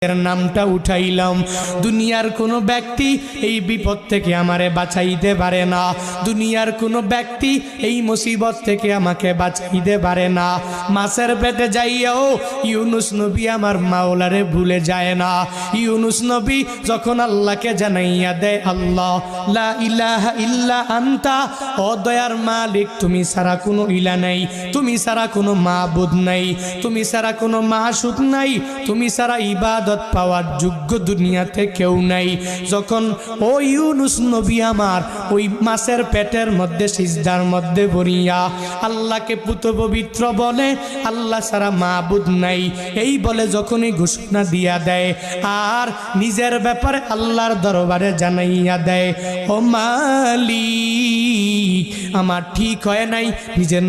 এর নামটা উঠাইলাম। দুনিয়ার কোনো ব্যক্তি এই বিপদ থেকে আমারে বাঁচাইতে পারে না, দুনিয়ার কোনো ব্যক্তি এই মুসিবত থেকে আমাকে বাঁচাইতে পারে না। মাছের পেটে যাইয়াও ইউনুস নবী আমার মাওলারে ভুলে যায় না। ইউনুস নবী যখন আল্লাহকে জানাইয়া দেয়, আল্লাহ লা ইলাহা ইল্লা আনতা, ও দয়ার মালিক তুমি ছাড়া কোনো ইলা নাই, তুমি ছাড়া কোনো মাবুদ নাই, তুমি ছাড়া কোনো মাসুক নাই, তুমি ছাড়া ইবাদত পাওয়ার যোগ্য দুনিয়াতে কেউ নাই। যখন ও ইউনুস নবী আমার ওই মাছের পেটের মধ্যে সিজদার মধ্যে পড়িয়া আল্লাহকে পুত পবিত্র বলে, আল্লাহ ছাড়া মাবুদ নাই এই বলে যখনই ঘোষণা দিয়া দেয় আর নিজের ব্যাপারে আল্লাহর দরবারে জানাইয়া দেয়, ও মালিক আমার ঠিক হয় নাই, নিজের